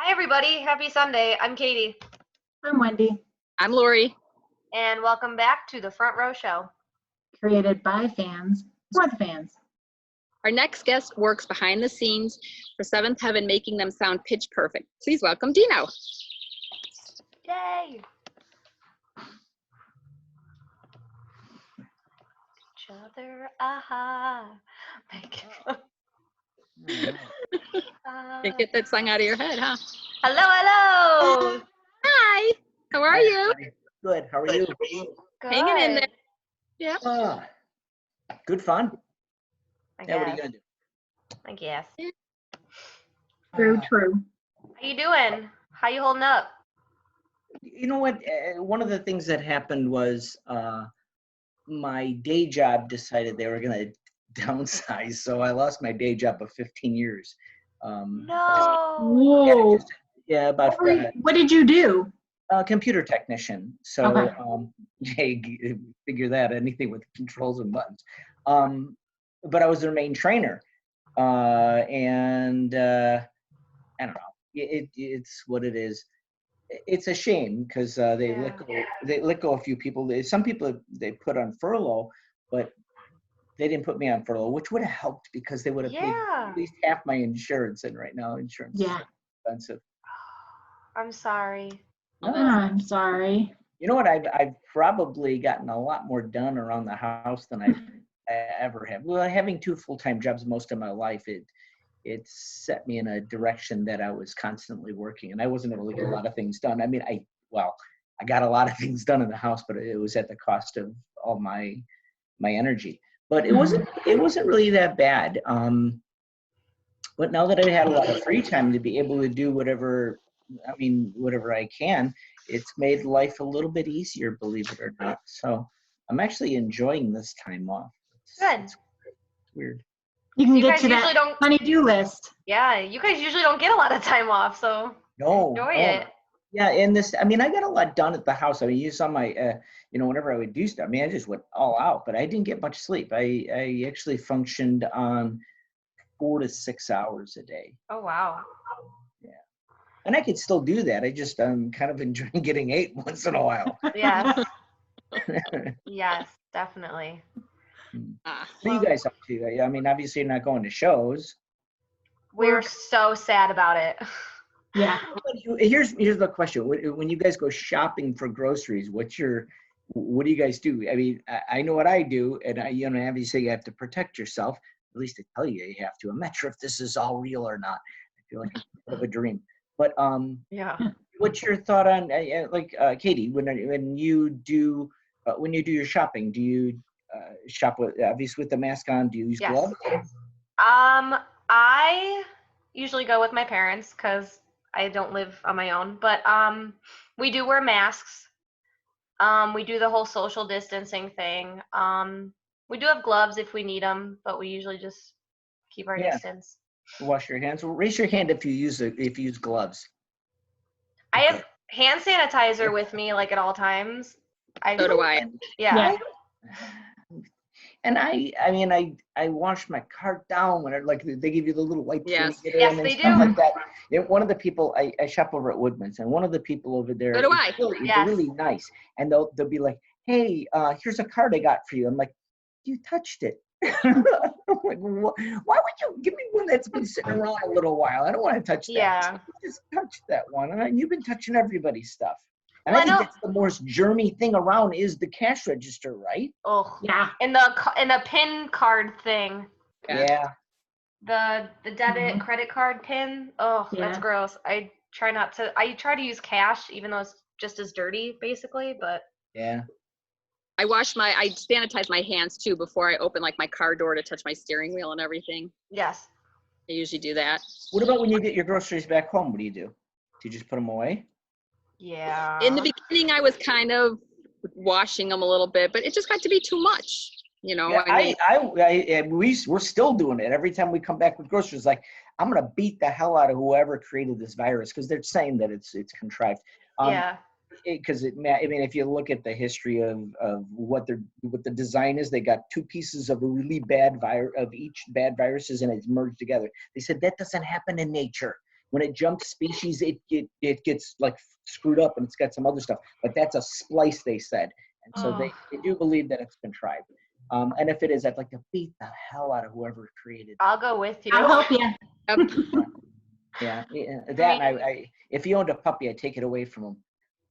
Hi, everybody. Happy Sunday. I'm Katie. I'm Wendy. I'm Lori. And welcome back to the Front Row Show. Created by fans, for the fans. Our next guest works behind the scenes for Seventh Heaven, making them sound pitch perfect. Please welcome Dino. Yay. Each other, aha. Can't get that song out of your head, huh? Hello. Hi. How are you? Good. How are you? Good. Hanging in there. Yeah. Good fun. I Yeah, what are you guess. gonna do? I guess. True. How you doing? How you holding up? You know what? One of the things that happened was my day job decided they were gonna downsize, so I lost my day job of 15 years. No. Whoa. Yeah, about What did you do? computer technician. So Okay. yeah, figure that, anything with controls and buttons. But I was their main trainer, and I don't know. It's what it is. It's a shame because they let go a few people. Some people they put on furlough, but they didn't put me on furlough, which would have helped because they would have paid at least half my insurance. And right now, insurance is expensive. I'm sorry. I'm sorry. You know what? I've probably gotten a lot more done around the house than I ever have. Well, having two full-time jobs most of my life, it set me in a direction that I was constantly working, and I wasn't able to get a lot of things done. I mean, I got a lot of things done in the house, but it was at the cost of all my energy. But it wasn't really that bad. But now that I had a lot of free time to be able to do whatever I can, it's made life a little bit easier, believe it or not. So I'm actually enjoying this time off. Good. It's weird. You can You get guys to usually that don't- honey-do list. Yeah, you guys usually don't get a lot of time off, so enjoy it. Yeah, and I got a lot done at the house. I mean, you saw my, whenever I would do stuff, I mean, I just went all out, but I didn't get much sleep. I actually functioned on 4 to 6 hours a day. Oh, wow. Yeah. And I could still do that. I'm kind of enjoying getting 8 once in a while. Yes. Yes, definitely. What are you guys up to? I mean, obviously you're not going to shows. We're so sad about it. Yeah. Here's the question. When you guys go shopping for groceries, what do you guys do? I mean, I know what I do, and obviously you have to protect yourself. At least they tell you have to. I'm not sure if this is all real or not. I feel like it's a bit of a dream. But Yeah. what's your thought on Katie? When you do your shopping, do you shop with the mask on? Do you use gloves? I usually go with my parents because I don't live on my own, but we do wear masks. We do the whole social distancing thing. We do have gloves if we need them, but we usually just keep our distance. Wash your hands. Well, raise your hand if you use gloves. I have hand sanitizer with me like at all times. So do I. Yeah. And I wash my cart down when they give you the little white Yes, they do. like that. One of the people I shop over at Woodman's, and one of the people over there, So do I. They're really nice, and they'll be like, "Hey, here's a card I got for you." I'm like, "You touched it." I'm like, why would you give me one that's been sitting around a little while? I don't want to touch that. Yeah. Just touch that one. And you've been touching everybody's stuff. And Well, I think that's the most germy thing around is the cash register, right? Oh Yeah. And the PIN card thing. Yeah. The debit credit card PIN. Oh, that's gross. I try to use cash, even though it's just as dirty, basically. But yeah. I sanitize my hands too before I open like my car door to touch my steering wheel and everything. Yes. I usually do that. What about when you get your groceries back home? What do? Do you just put them away? Yeah. In the beginning, I was kind of washing them a little bit, but it just got to be too much. Yeah, we're still doing it. Every time we come back with groceries, like, I'm going to beat the hell out of whoever created this virus because they're saying that it's contrived. Yeah. Because if you look at the history of what the design is, they got two pieces of a really bad virus of each bad viruses and it's merged together. They said that doesn't happen in nature. when it jumps species, it gets like screwed up and it's got some other stuff. But that's a splice, they said. And so they do believe that it's been tried. And if it is, I'd like to beat the hell out of whoever created it. I'll go with you. I'll help you. Yep. Yeah, that I if he owned a puppy, I'd take it away from him.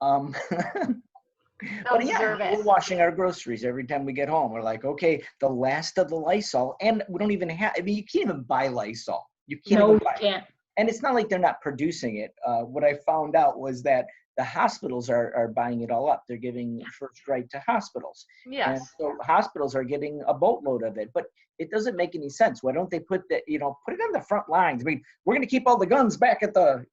They'll But yeah, deserve it. we're washing our groceries every time we get home. We're like, okay, the last of the Lysol, and we don't even have. I mean, you can't even buy Lysol. You can't No, even you buy it. can't. And it's not like they're not producing it. What I found out was that the hospitals are buying it all up. They're giving first right to hospitals. And Yes. so hospitals are getting a boatload of it, but it doesn't make any sense. Why don't they put that, put it on the front lines? I mean, we're going to keep all the guns back at the,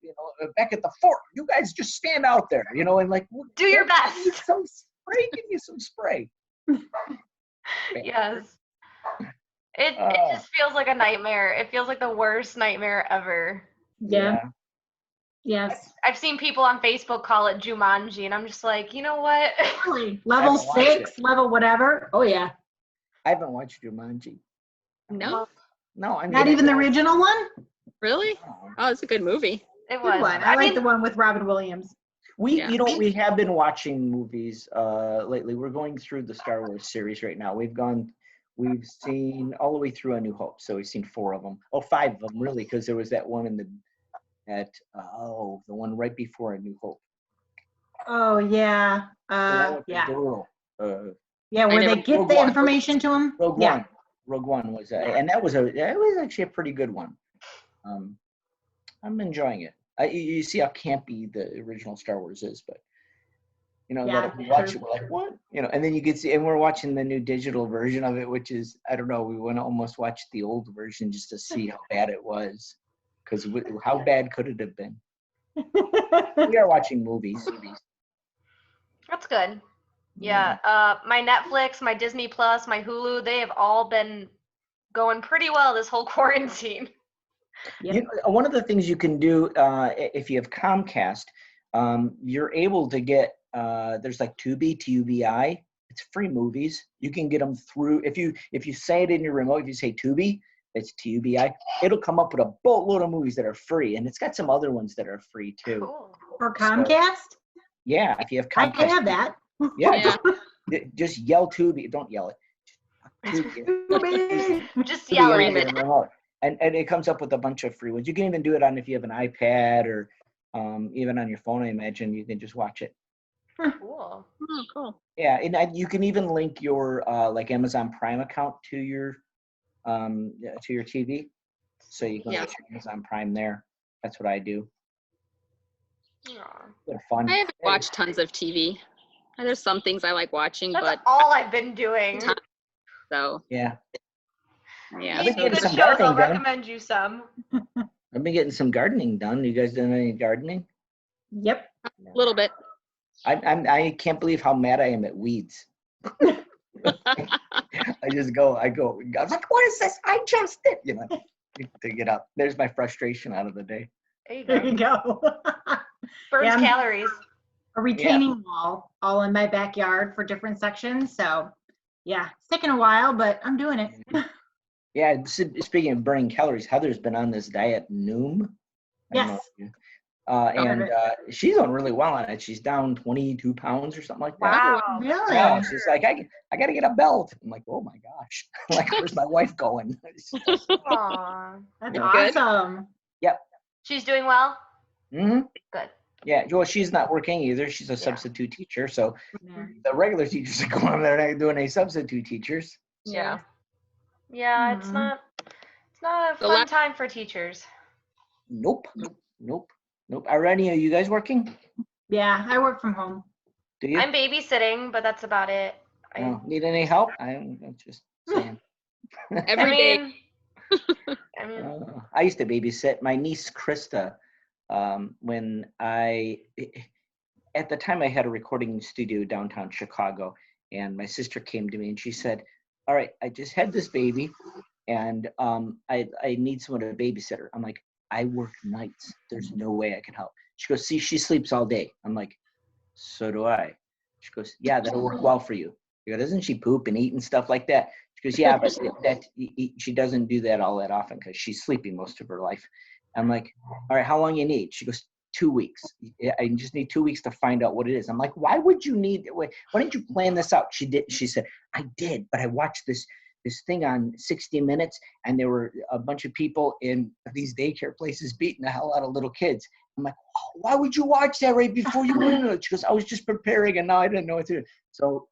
back at the fort. You guys just stand out there, and like, Do your give me best. some spray, give me some spray. Yes. It Uh, just feels like a nightmare. It feels like the worst nightmare ever. Yeah. Yes. I've seen people on Facebook call it Jumanji, and I'm just like, you know what? Really? Level haven't watched 6, level whatever. Oh yeah. I haven't watched Jumanji. No, No, I'm Not even the original one? really? Oh, it's a good movie. It Good was. one. I like the one with Robin Williams. We, Yeah. we have been watching movies lately. We're going through the Star Wars series right now. We've seen all the way through A New Hope. So we've seen 4 of them. Oh, 5 of them really, because there was that one the one right before A New Hope. Oh yeah. The one with the Yeah. girl. Yeah, where never- they get Rogue the One. information to him. Rogue Yeah. One. Rogue One was, and that was actually a pretty good one. I'm enjoying it. You see how campy the original Star Wars is, but Yeah, that we watch true. it, we're like, what? And then you can see, and we're watching the new digital version of it, which is, I don't know, we want to almost watch the old version just to see how bad it was, because how bad could it have been? We are watching movies. That's good. Yeah. My Netflix, my Disney Plus, my Hulu, they have all been going pretty well this whole quarantine. Yep. One of the things you can do if you have Comcast, you're able to get there's like Tubi, T-U-B-I. It's free movies. You can get them through if you say it in your remote. If you say Tubi, it's T-U-B-I. It'll come up with a boatload of movies that are free, and it's got some other ones that are free too. Cool. For Comcast? Yeah, if you have I Comcast, can have that. Yeah, Yeah. just yell Tubi. Don't yell it. Tubi. Just Tubi yell in it. your remote. And it comes up with a bunch of free ones. You can even do it on if you have an iPad or even on your phone. I imagine you can just watch it. Cool. Oh, cool. Yeah, and you can even link your like Amazon Prime account to your TV, so you can Yeah. watch your Amazon Prime there. That's what I do. Aw. They're fun. I haven't watched tons of TV. There's some things I like watching, That's but all I've been doing. so Yeah, yeah. I've been Good getting some shows, I'll gardening done. recommend you some. I've been getting some gardening done. You guys doing any gardening? Yep. A little bit. I can't believe how mad I am at weeds. I go. I was like, what is this? I just did. To get up. There's my frustration out of the day. There you There go. you go. Burns Yeah, calories. A retaining wall all in my backyard for different sections. So yeah, it's taking a while, but I'm doing it. Yeah, speaking of burning calories, Heather's been on this diet Noom. I don't know Yes. if you- and she's doing really well on it. She's down 22 pounds or something like that. Wow. Really? Yeah, she's like, I got to get a belt. I'm like, oh my gosh. Like, where's my wife going? Aw. That's Good. awesome. She's doing well? Hmm. Good. Yeah, well, she's not working either. She's a substitute teacher. So Yeah. the regular teachers are going over there and doing any substitute teachers. Yeah. Yeah, it's Mhm. not a The fun la- time for teachers. Nope. Are any of you guys working? Yeah, I work from home. Do you? I'm babysitting, but that's about it. Need any help? I'm just saying. Every day. I mean, I used to babysit my niece Krista when at the time I had a recording studio downtown Chicago, and my sister came to me and she said, all right, I just had this baby and I need someone to babysit her. I'm like, I work nights. There's no way I can help. She goes, see, she sleeps all day. I'm like, so do I. She goes, yeah, that'll work well for you. I go, doesn't she poop and eat and stuff like that? She goes, yeah, but she doesn't do that all that often because she's sleeping most of her life. I'm like, all right, how long you need? She goes, 2 weeks. I just need 2 weeks to find out what it is. I'm like, why would you need, why didn't you plan this out? She did. She said, I did, but I watched this thing on 60 Minutes, and there were a bunch of people in these daycare places beating the hell out of little kids. I'm like, oh, why would you watch that right before you went into it? She goes, I was just preparing, and now I didn't know what to do. So,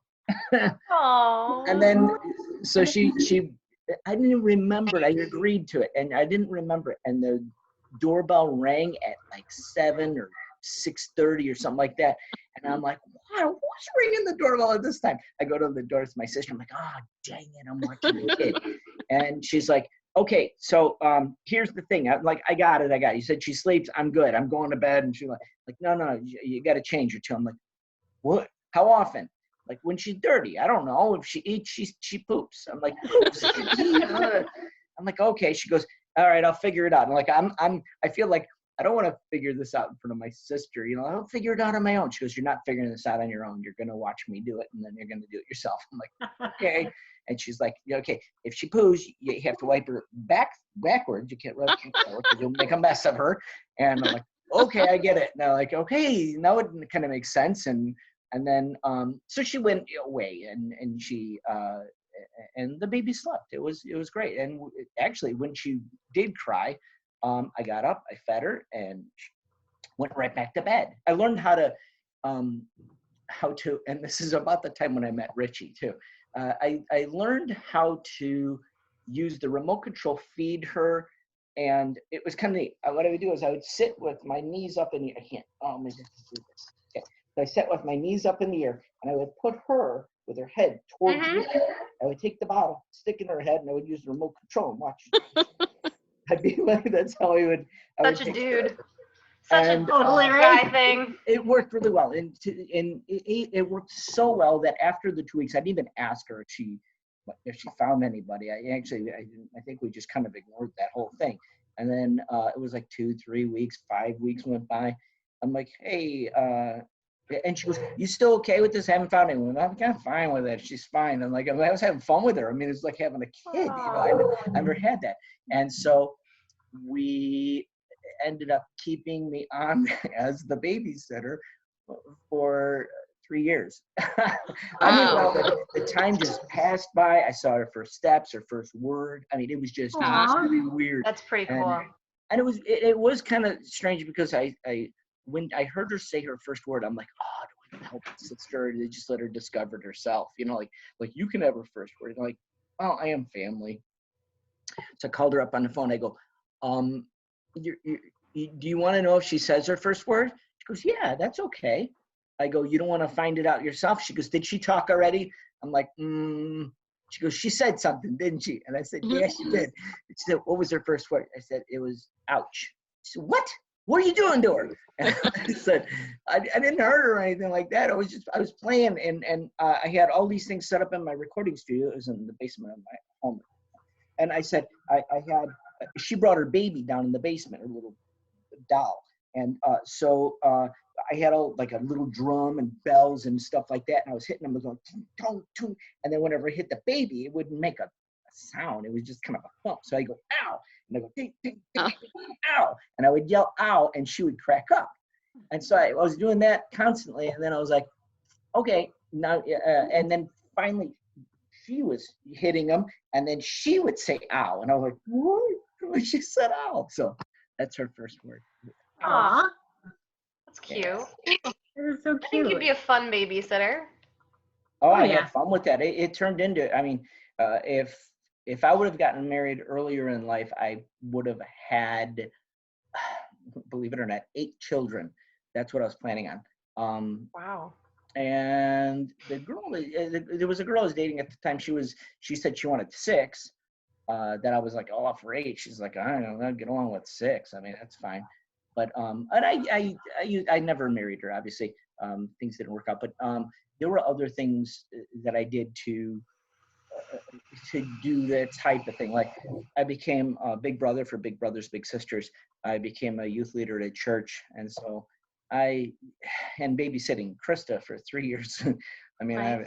Oh. and then, so she, I didn't remember it. I agreed to it, and I didn't remember it. And the doorbell rang at like 7 or 6:30 or something like that. And I'm like, wow, who's ringing the doorbell at this time? I go to the door. It's my sister. I'm like, oh, dang it, I'm watching the kid. And she's like, okay, so here's the thing. I'm like, I got it. You said she sleeps. I'm good. I'm going to bed. And she's like, no, you got to change her too. I'm like, what? How often? Like when she's dirty. I don't know. If she eats, she poops. I'm like, poops. I'm like, okay. She goes, all right, I'll figure it out. And like, I feel like I don't want to figure this out in front of my sister. You know, I'll figure it out on my own. She goes, you're not figuring this out on your own. You're going to watch me do it, and then you're going to do it yourself. I'm like, okay. And she's like, yeah, okay, if she poos, you have to wipe her backwards. You can't rub it because you'll make a mess of her. And I'm like, okay, I get it. Now, like, okay, now it kind of makes sense. And then, so she went away, and she, and the baby slept. It was great. And actually, when she did cry, I got up, I fed her, and she went right back to bed. I learned how to, and this is about the time when I met Richie too. I learned how to use the remote control, feed her, and it was kind of neat. What I would do is I would sit with my knees up in the air. I can't, let me just do this. Okay. So I sat with my knees up in the air, and I would put her with her head towards me. I would take the bottle, stick it in her head, and I would use the remote control and watch. I'd be like, that's how I would. Such a dude. Such a Totally guy thing. It worked really well, and it worked so well that after the 2 weeks, I didn't even ask her if she found anybody. I think we just kind of ignored that whole thing. And then it was like 2, 3 weeks, 5 weeks went by. I'm like, hey, and she goes, you still okay with this? I haven't found anyone. I'm kind of fine with it. She's fine. I'm like, I was having fun with her. I mean, it's like having a kid. You know, I never had that. And so we ended up keeping me on as the babysitter for 3 years. I mean, well, the time just passed by. I saw her first steps, her first word. I mean, it was just really weird. That's pretty cool. And it was kind of strange because when I heard her say her first word, I'm like, oh, do I help my sister? They just let her discover it herself. You know, like you can have her first word. And I'm like, oh, I am family. So I called her up on the phone. I go, do you want to know if she says her first word? She goes, yeah, that's okay. I go, you don't want to find it out yourself? She goes, did she talk already? I'm like, She goes, she said something, didn't she? And I said, yeah, she did. She said, what was her first word? I said, it was ouch. She said, what? What are you doing to her? And I said, I didn't hurt her or anything like that. I was playing, and I had all these things set up in my recording studio. It was in the basement of my home. And I said, she brought her baby down in the basement, her little doll. And so I had a little drum and bells and stuff like that. And I was hitting them, going, tung, tung. And then whenever I hit the baby, it wouldn't make a sound. It was just kind of a thump. So I go, ow. And I go, ding, ding, ding, ding, ow. And I would yell, ow, and she would crack up. And so I was doing that constantly. And then I was like, okay, now, and then finally she was hitting them. And then she would say, ow. And I was like, what? She said, ow. So that's her first word. Aw. That's cute. It is so I think cute. you'd be a fun babysitter. Oh, I yeah. had fun with that. It turned into, I mean, if I would have gotten married earlier in life, I would have had, believe it or not, 8 children. That's what I was planning on. Wow. And the girl, there was a girl I was dating at the time. She said she wanted 6. That I was like, oh, for 8. She's like, I don't know, I'll get along with 6. I mean, that's fine. But and I never married her. Obviously, things didn't work out. But there were other things that I did to do that type of thing. Like I became a big brother for Big Brothers Big Sisters. I became a youth leader at a church, and so and babysitting Krista for 3 years. I mean, Nice.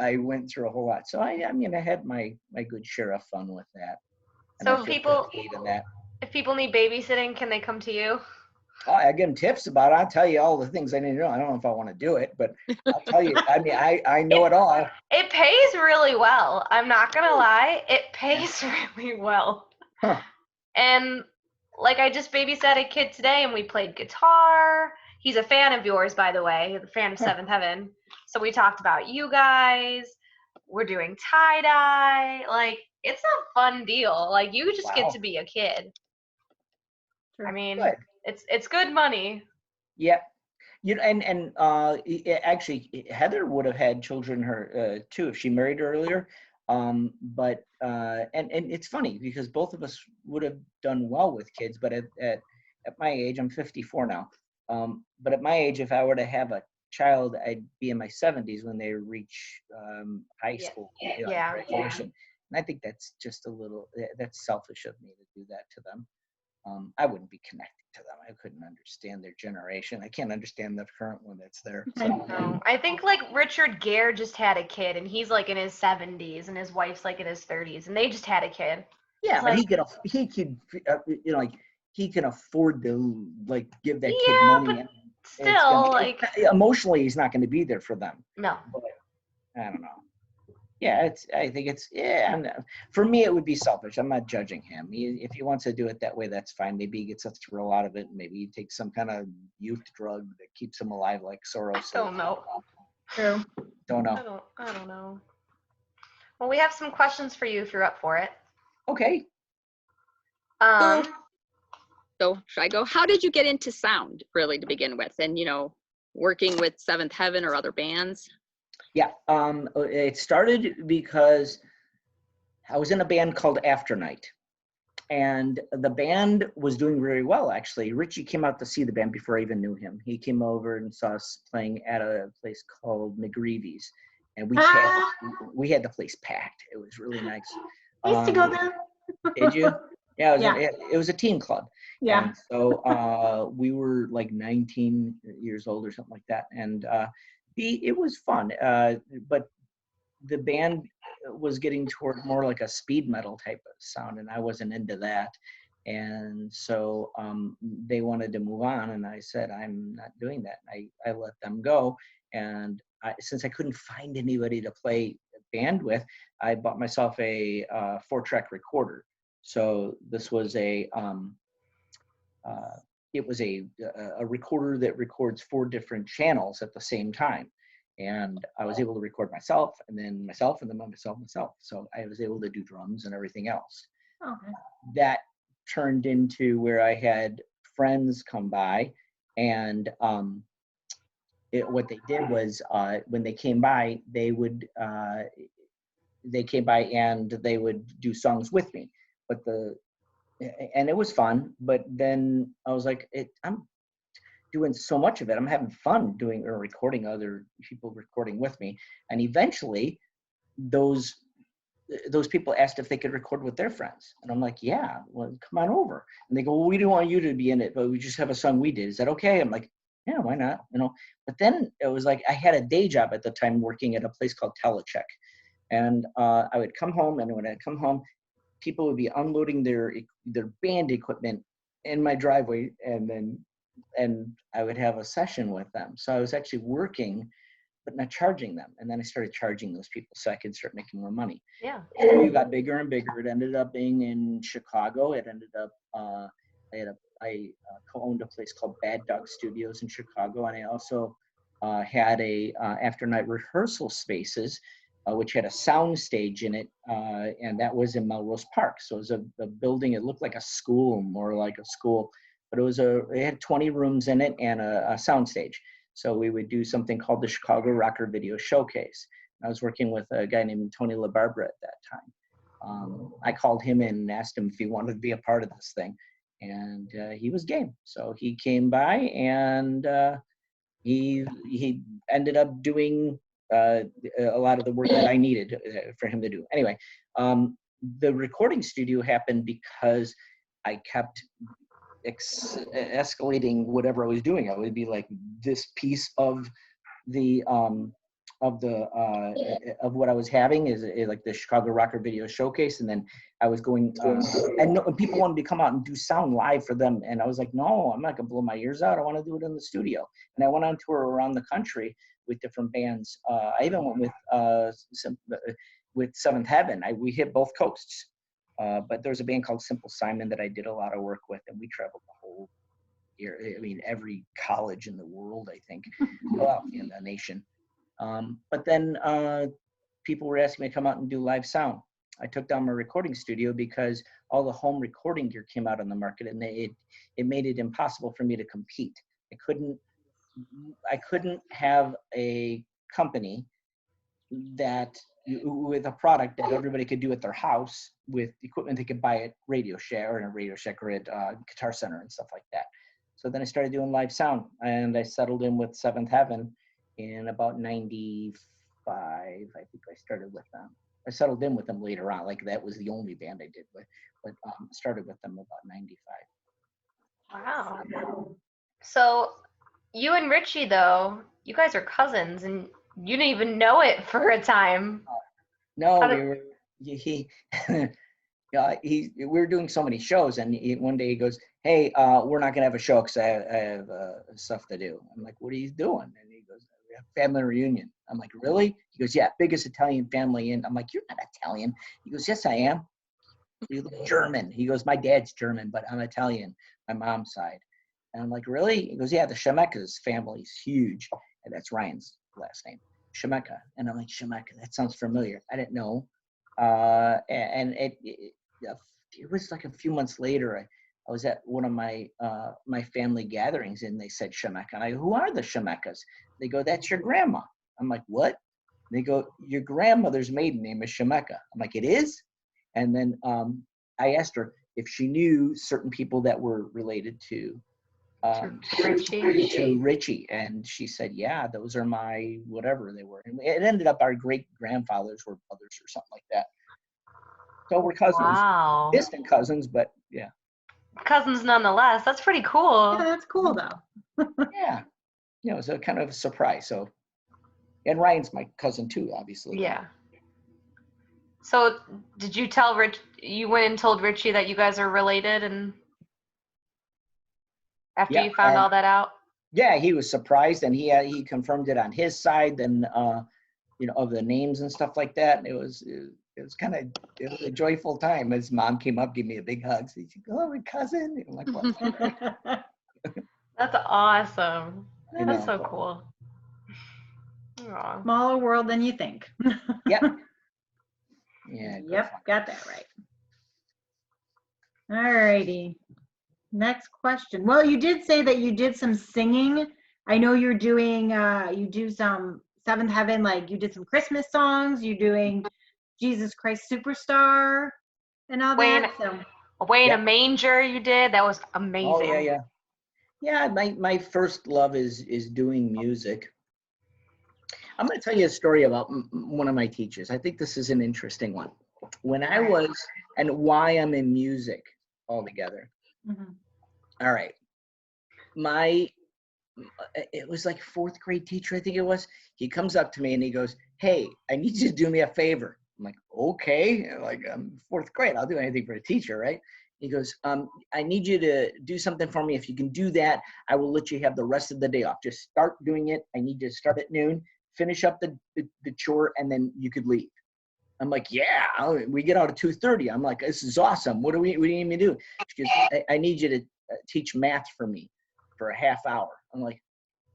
I went through a whole lot. So I mean, I had my good share of fun with that. And So I feel people- pretty in that. If people need babysitting, can they come to you? Oh, I give them tips about it. I'll tell you all the things I need to know. I don't know if I want to do it, but I'll tell you. I mean, I know it all. It pays really well. I'm not gonna lie, it pays really well. Huh. And like I just babysat a kid today and we played guitar. He's a fan of yours, by the way, a fan of Seventh Heaven. So we talked about you guys. We're doing tie-dye. Like, it's a fun deal. Like, you just get Wow. to be a kid. I True. mean, Good. it's good money. Yeah. You know, and actually, Heather would have had children too if she married earlier. But and it's funny because both of us would have done well with kids. But at my age, I'm 54 now. But at my age, if I were to have a child, I'd be in my 70s when they reach high Yeah. school Yeah. graduation. And I think that's just that's selfish of me to do that to them. I wouldn't be connected to them. I couldn't understand their generation. I can't understand the current one that's there. So. No, I think like Richard Gere just had a kid and he's like in his 70s and his wife's like in his 30s and they just had a kid. Yeah, It's but like, he could like he can afford to like give that kid yeah, money. but And still, like, emotionally, he's not going to be there for them. no. But I don't know. Yeah, I think it's and for me it would be selfish. I'm not judging him. If he wants to do it that way, that's fine. Maybe he gets a thrill out of it. Maybe he takes some kind of youth drug that keeps him alive, like Soros. Don't know. True. Don't know. I don't know. Well, we have some questions for you if you're up for it. Okay. So should I go? How did you get into sound really to begin with? And, working with Seventh Heaven or other bands? Yeah. It started because I was in a band called After Night. And the band was doing very well, actually. Richie came out to see the band before I even knew him. He came over and saw us playing at a place called McGreevy's. And we had the place packed. It was really nice. I used to go there. Did you? Yeah, Yeah. It was a teen club. Yeah. And so we were like 19 years old or something like that. And it was fun. But the band was getting toward more like a speed metal type of sound, and I wasn't into that. And so they wanted to move on, and I said, I'm not doing that. I let them go. And since I couldn't find anybody to play band with, I bought myself a 4-track recorder. So this was it was a recorder that records 4 different channels at the same time. And I was able to record myself, and then myself, and then myself. So I was able to do drums and everything else. Okay. That turned into where I had friends come by, and what they did was when they came by, they came by and they would do songs with me. And it was fun. But then I was like, I'm doing so much of it. I'm having fun doing or recording other people recording with me. And eventually those people asked if they could record with their friends. And I'm like, yeah, well, come on over. And they go, well, we don't want you to be in it, but we just have a song we did. Is that okay? I'm like, yeah, why not? But then it was like, I had a day job at the time working at a place called Telecheck. And I would come home, and when I come home, people would be unloading their band equipment in my driveway, and I would have a session with them. So I was actually working, but not charging them. And then I started charging those people so I could start making more money. Yeah. And it got bigger and bigger. It ended up being in Chicago. It ended up, I co-owned a place called Bad Dog Studios in Chicago. And I also had a after night rehearsal spaces, which had a sound stage in it. And that was in Melrose Park. So it was a building, it looked like a school, more like a school. But it had 20 rooms in it and a sound stage. So we would do something called the Chicago Rocker Video Showcase. I was working with a guy named Tony LaBarbera at that time. I called him in and asked him if he wanted to be a part of this thing. And he was game. So he came by, and he ended up doing a lot of the work that I needed for him to do. Anyway, the recording studio happened because I kept escalating whatever I was doing. I would be like, this piece of the of the of what I was having is like the Chicago Rocker Video Showcase, and then I was going and people wanted to come out and do sound live for them, and I was like, no, I'm not gonna blow my ears out. I want to do it in the studio, and I went on tour around the country with different bands. I even went with Seventh Heaven. We hit both coasts, but there's a band called Simple Simon that I did a lot of work with, and we traveled the whole year. I mean, every college in the world, I think, well, in the nation. But then people were asking me to come out and do live sound. I took down my recording studio because all the home recording gear came out on the market, and it made it impossible for me to compete. I couldn't have a company that with a product that everybody could do at their house with equipment they could buy at Radio Shack or in a Radio Shack or at Guitar Center and stuff like that. So then I started doing live sound, and I settled in with Seventh Heaven in about 95. I think I started with them. I settled in with them later on. Like that was the only band I did with, but started with them about 95. Wow. So you and Richie, though, you guys are cousins, and you didn't even know it for a time. No, How we did- were, we were doing so many shows, and one day he goes, hey, we're not gonna have a show because I have stuff to do. I'm like, what are you doing? And he goes, we have family reunion. I'm like, really? He goes, yeah, biggest Italian family. And I'm like, you're not Italian. He goes, yes, I am. You look German. He goes, my dad's German, but I'm Italian, my mom's side. And I'm like, really? He goes, yeah, the Shemeka's family is huge. And that's Ryan's last name, Shemeka. And I'm like, Shemeka, that sounds familiar. I didn't know. And it was like a few months later, I was at one of my my family gatherings, and they said Shemeka. And I go, who are the Shemekas? They go, that's your grandma. I'm like, what? They go, your grandmother's maiden name is Shemeka. I'm like, it is? And then I asked her if she knew certain people that were related to Richie, and she said, yeah, those are my whatever they were. And it ended up our great grandfathers were brothers or something like that. So we're cousins, Wow. distant cousins, but yeah. Cousins nonetheless. That's pretty cool. Yeah, that's cool though. Yeah, it was a kind of a surprise. So, and Ryan's my cousin too, obviously. Yeah. So did you tell you went and told Richie that you guys are related, and after Yeah, you found all that out? Yeah, he was surprised, and he confirmed it on his side, and of the names and stuff like that. And it was a joyful time. His mom came up, gave me a big hug. She said, "Oh, my cousin." I'm like, what? That's awesome. I That's know. so cool. Aw. Smaller world than you think. Yep. Yeah. go Yep, find it. got that right. All righty. Next question. Well, you did say that you did some singing. I know you're doing, you do some Seventh Heaven, like you did some Christmas songs. You're doing Jesus Christ Superstar and all Wayne- that. So. Away in Yeah. a Manger you did. That was amazing. Oh yeah. Yeah, my first love is doing music. I'm going to tell you a story about one of my teachers. I think this is an interesting one. When I was, and why I'm in music altogether. Mhm. All right. It was like fourth grade teacher, I think it was. He comes up to me and he goes, hey, I need you to do me a favor. I'm like, okay. Like, I'm fourth grade. I'll do anything for a teacher, right? He goes, I need you to do something for me. If you can do that, I will let you have the rest of the day off. Just start doing it. I need you to start at noon, finish up the chore, and then you could leave. I'm like, yeah, we get out at 2:30. I'm like, this is awesome. What do you need me to do? She goes, I need you to teach math for me for a half hour. I'm like,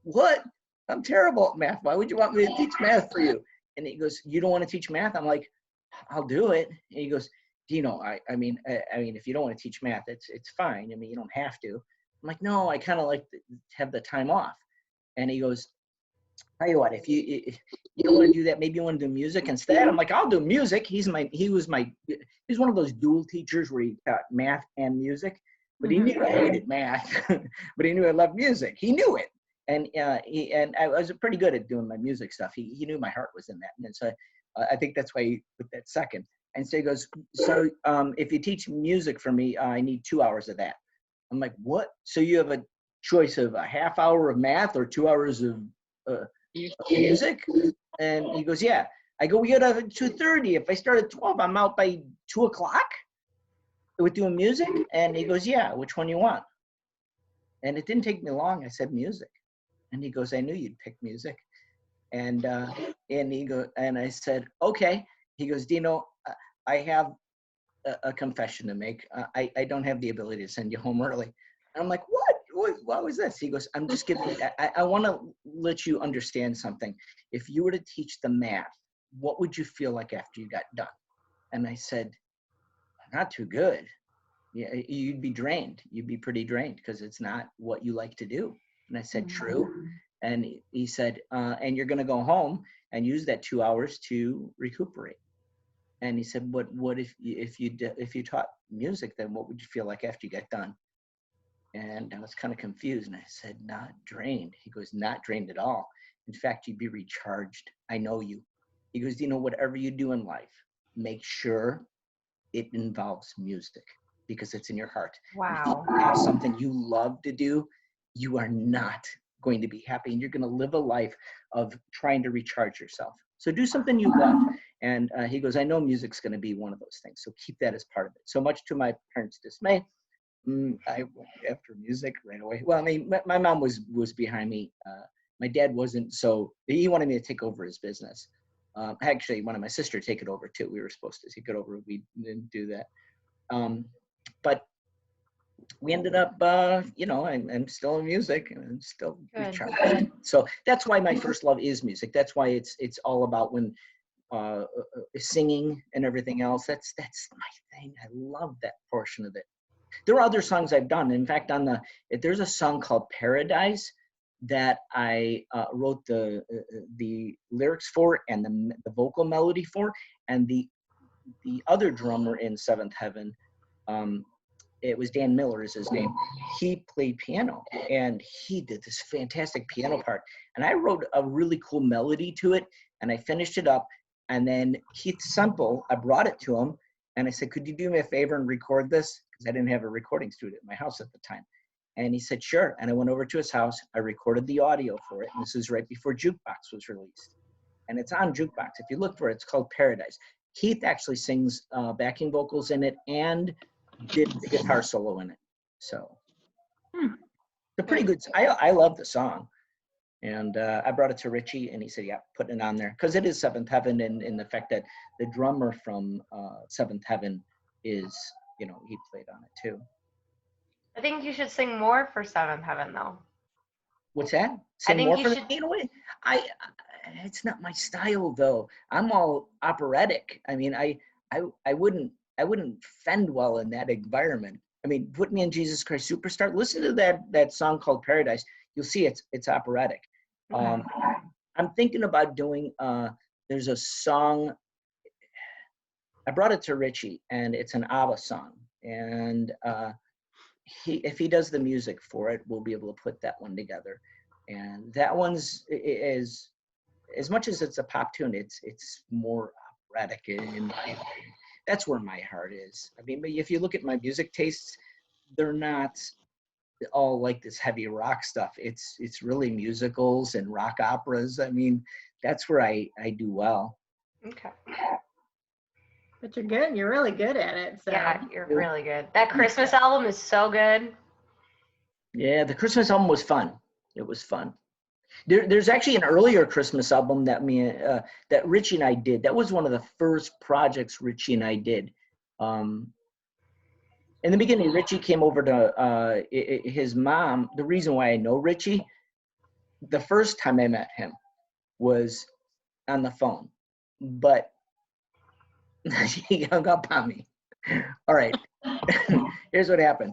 what? I'm terrible at math. Why would you want me to teach math for you? And he goes, you don't want to teach math? I'm like, I'll do it. And he goes, Dino, I mean, if you don't want to teach math, it's fine. I mean, you don't have to. I'm like, no, I kind of like to have the time off. And he goes, tell you what, if you don't want to do that, maybe you want to do music instead. I'm like, I'll do music. He was one of those dual teachers where he taught math and music, but he knew I hated math, but he knew I loved music. He knew it. And I was pretty good at doing my music stuff. He knew my heart was in that. And so I think that's why he put that second. And so he goes, so if you teach music for me, I need 2 hours of that. I'm like, what? So you have a choice of a half hour of math or 2 hours of music? And he goes, yeah. I go, we got out at 2:30. If I start at 12, I'm out by 2 o'clock with doing music? And he goes, yeah, which one you want? And it didn't take me long. I said, music. And he goes, I knew you'd pick music. And I said, okay. He goes, Dino, I have a confession to make. I don't have the ability to send you home early. And I'm like, what was this? He goes, I'm just giving, I want to let you understand something. If you were to teach the math, what would you feel like after you got done? And I said, not too good. Yeah, you'd be drained. You'd be pretty drained because it's not what you like to do. And I said, true. And he said, and you're going to go home and use that 2 hours to recuperate. And he said, what if you taught music, then what would you feel like after you get done? And I was kind of confused. And I said, not drained. He goes, not drained at all. In fact, you'd be recharged. I know you. He goes, whatever you do in life, make sure it involves music because it's in your heart. Wow. If you have something you love to do, you are not going to be happy, and you're going to live a life of trying to recharge yourself. So do something you love. And he goes, I know music's going to be one of those things. So keep that as part of it. So much to my parents' dismay, I went after music right away. Well, I mean, my mom was behind me. My dad wasn't, so he wanted me to take over his business. Actually, wanted my sister to take it over too. We were supposed to take it over. We didn't do that. But we ended up, I'm still in music and I'm still recharged. So that's why my first love is music. That's why it's all about when singing and everything else. That's my thing. I love that portion of it. There are other songs I've done. In fact, there's a song called Paradise that I wrote the lyrics for and the vocal melody for, and the other drummer in Seventh Heaven, it was Dan Miller is his name. He played piano and he did this fantastic piano part. And I wrote a really cool melody to it and I finished it up. And then Keith Semple, I brought it to him and I said, could you do me a favor and record this? Because I didn't have a recording studio at my house at the time. And he said, sure. And I went over to his house. I recorded the audio for it. And this is right before Jukebox was released. And it's on Jukebox. If you look for it, it's called Paradise. Keith actually sings backing vocals in it and did the guitar solo in it. So it's a pretty good, I love the song. And I brought it to Richie and he said, yeah, put it on there. Because it is Seventh Heaven and the fact that the drummer from Seventh Heaven is, he played on it too. I think you should sing more for Seventh Heaven, though. What's that? Sing more for me? It's not my style though. I'm all operatic. I mean, I wouldn't fend well in that environment. I mean, put me in Jesus Christ Superstar. Listen to that song called Paradise. You'll see it's operatic. I'm thinking about doing. There's a song. I brought it to Richie, and it's an ABBA song. And if he does the music for it, we'll be able to put that one together. And that one's is, as much as it's a pop tune, it's more operatic in my opinion. That's where my heart is. I mean, but if you look at my music tastes, they're not all like this heavy rock stuff. It's really musicals and rock operas. I mean, that's where I do well. Okay. But you're good. You're really good at it. So. Yeah, you're really good. That Christmas album is so good. Yeah, the Christmas album was fun. It was fun. There's actually an earlier Christmas album that that Richie and I did. That was one of the first projects Richie and I did. In the beginning, Richie came over to his mom. The reason why I know Richie, the first time I met him was on the phone, but he hung up on me. All right. Here's what happened.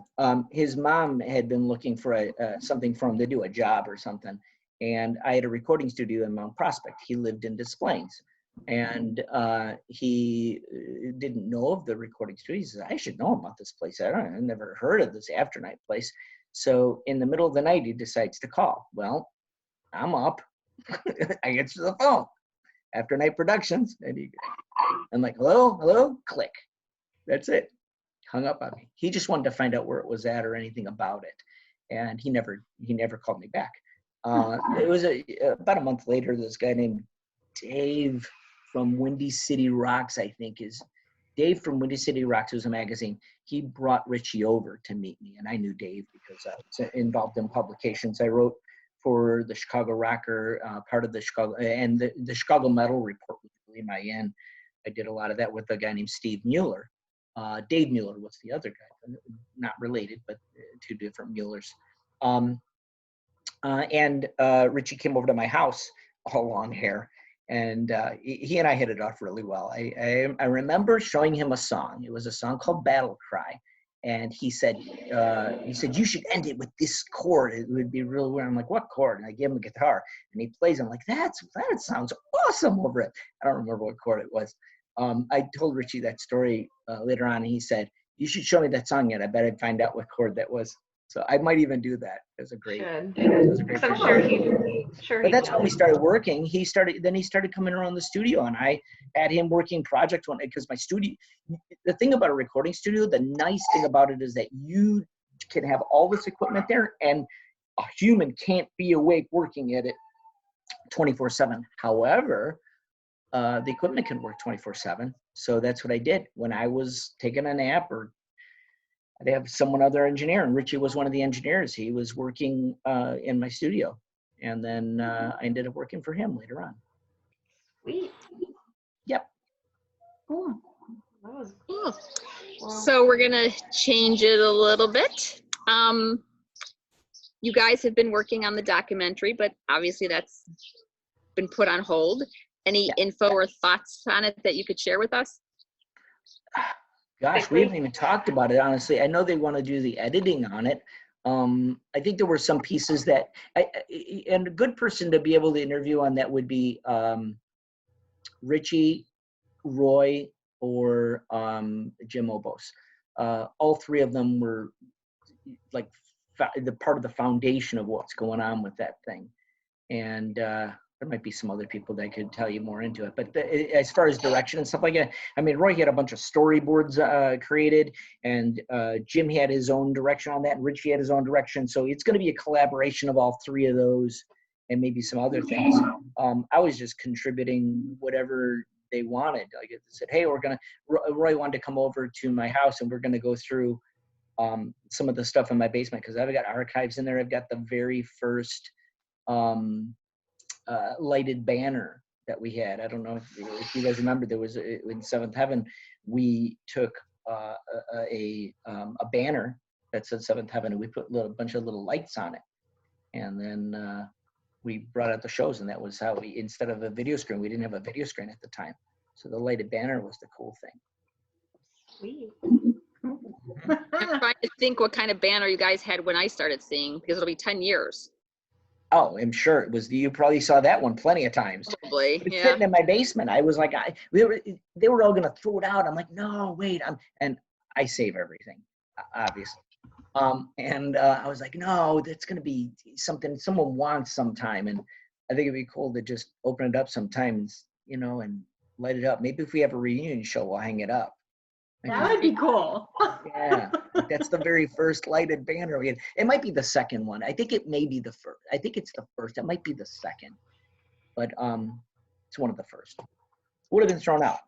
His mom had been looking for something for him to do, a job or something. And I had a recording studio in Mount Prospect. He lived in Des Plaines. And he didn't know of the recording studio. He says, I should know about this place. I never heard of this Afternight place. So in the middle of the night, he decides to call. Well, I'm up. I answer the phone. Afternight Productions. And I'm like, hello, click. That's it. Hung up on me. He just wanted to find out where it was at or anything about it. And he never called me back. It was about a month later, this guy named Dave from Windy City Rocks, I think is Dave from Windy City Rocks, was a magazine. He brought Richie over to meet me, and I knew Dave because I was involved in publications. I wrote for the Chicago Rocker, part of the Chicago, and the Chicago Metal Report was really my end. I did a lot of that with a guy named Steve Mueller. Dave Mueller was the other guy, not related, but two different Muellers. And Richie came over to my house, all long hair, and he and I hit it off really well. I remember showing him a song. It was a song called Battle Cry, and he said you should end it with this chord. It would be real weird. I'm like, what chord? And I gave him a guitar, and he plays. I'm like, that sounds awesome over it. I don't remember what chord it was. I told Richie that story later on, and he said, you should show me that song yet. I bet I'd find out what chord that was. So I might even do that. It was a great. Because I'm sure But that's when we started working. Then he started coming around the studio, and I had him working projects because my studio. The thing about a recording studio, the nice thing about it is that you can have all this equipment there, and a human can't be awake working at it 24/7. However, the equipment can work 24/7. So that's what I did when I was taking a nap, or I'd have someone other engineer, and Richie was one of the engineers. He was working in my studio, and then I ended up working for him later on. Sweet. Yep. Cool. That was Cool. well, So we're gonna change it a little bit. You guys have been working on the documentary, but obviously that's been put on hold. Any info or thoughts on it that you could share with us? Gosh, we haven't even talked about it, honestly. I know they want to do the editing on it. I think there were some pieces that, and a good person to be able to interview on that would be Richie, Roy, or Jim Obos. All three of them were like the part of the foundation of what's going on with that thing. And there might be some other people that could tell you more into it. But as far as direction and stuff like that, I mean, Roy had a bunch of storyboards created, and Jim had his own direction on that, and Richie had his own direction. So it's going to be a collaboration of all three of those, and maybe some other things. I was just contributing whatever they wanted. Like I said, hey, Roy wanted to come over to my house, and we're going to go through some of the stuff in my basement, because I've got archives in there. I've got the very first lighted banner that we had. I don't know if you guys remember, there was in Seventh Heaven, we took a banner that said Seventh Heaven, and we put a bunch of little lights on it, and then we brought out the shows, and that was how we, instead of a video screen, we didn't have a video screen at the time, so the lighted banner was the cool thing. sweet. I'm trying to think what kind of banner you guys had when I started seeing, because it'll be 10 years. Oh, I'm sure it was. You probably saw that one plenty of times. Probably, It's yeah. sitting in my basement. I was like, they were all gonna throw it out. I'm like, no, wait, and I save everything, obviously. And I was like, no, that's gonna be something someone wants sometime, and I think it'd be cool to just open it up sometimes, and light it up. Maybe if we have a reunion show, we'll hang it up. That would be cool. Yeah, that's the very first lighted banner we had. It might be the second one. I think it may be the first. I think it's the first. It might be the second, but it's one of the first. Would have been thrown out.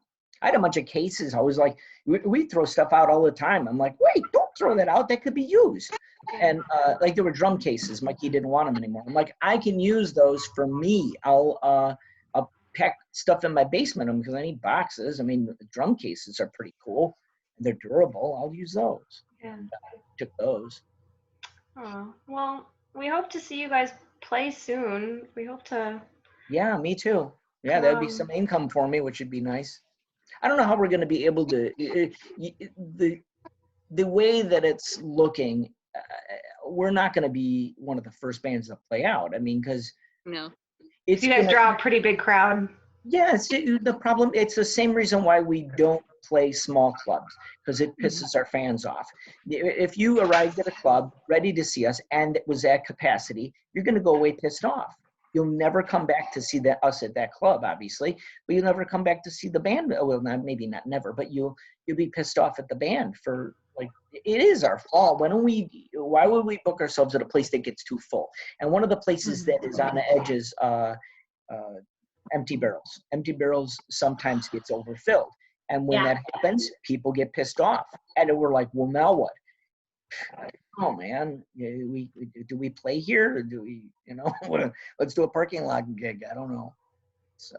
I had a bunch of cases. I was like, we throw stuff out all the time. I'm like, wait, don't throw that out. That could be used. And like there were drum cases. Mikey didn't want them anymore. I'm like, I can use those for me. I'll pack stuff in my basement because I need boxes. I mean, the drum cases are pretty cool. They're durable. I'll use those. Yeah. Took those. Oh, well, we hope to see you guys play soon. We hope to. Yeah, me too. Yeah, that'd be some income for me, which would be nice. I don't know how we're going to be able to. The way that it's looking, we're not going to be one of the first bands to play out. I mean, because No. it's You guys draw a pretty big crowd. Yeah, the problem. It's the same reason why we don't play small clubs, because it pisses our fans off. If you arrived at a club ready to see us and it was at capacity, you're going to go away pissed off. You'll never come back to see us at that club, obviously, but you'll never come back to see the band. Well, maybe not never, but you'll be pissed off at the band for like, it is our fault. Why would we book ourselves at a place that gets too full? And one of the places that is on the edge is empty barrels. Empty barrels sometimes gets overfilled. And when Yeah. that happens, people get pissed off. And we're like, well, now what? Oh man, do we play here? Or do we, let's do a parking lot gig. I don't know. So.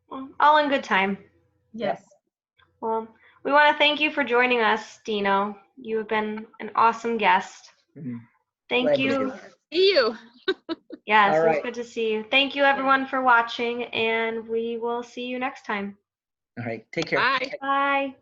Well, all in good time. Yes. Well, we want to thank you for joining us, Dino. You have been an awesome guest. Mhm. Thank Glad to you. do it. See you. Yes, All it was right. good to see you. Thank you, everyone, for watching, and we will see you next time. All right. Take care. Bye. Bye.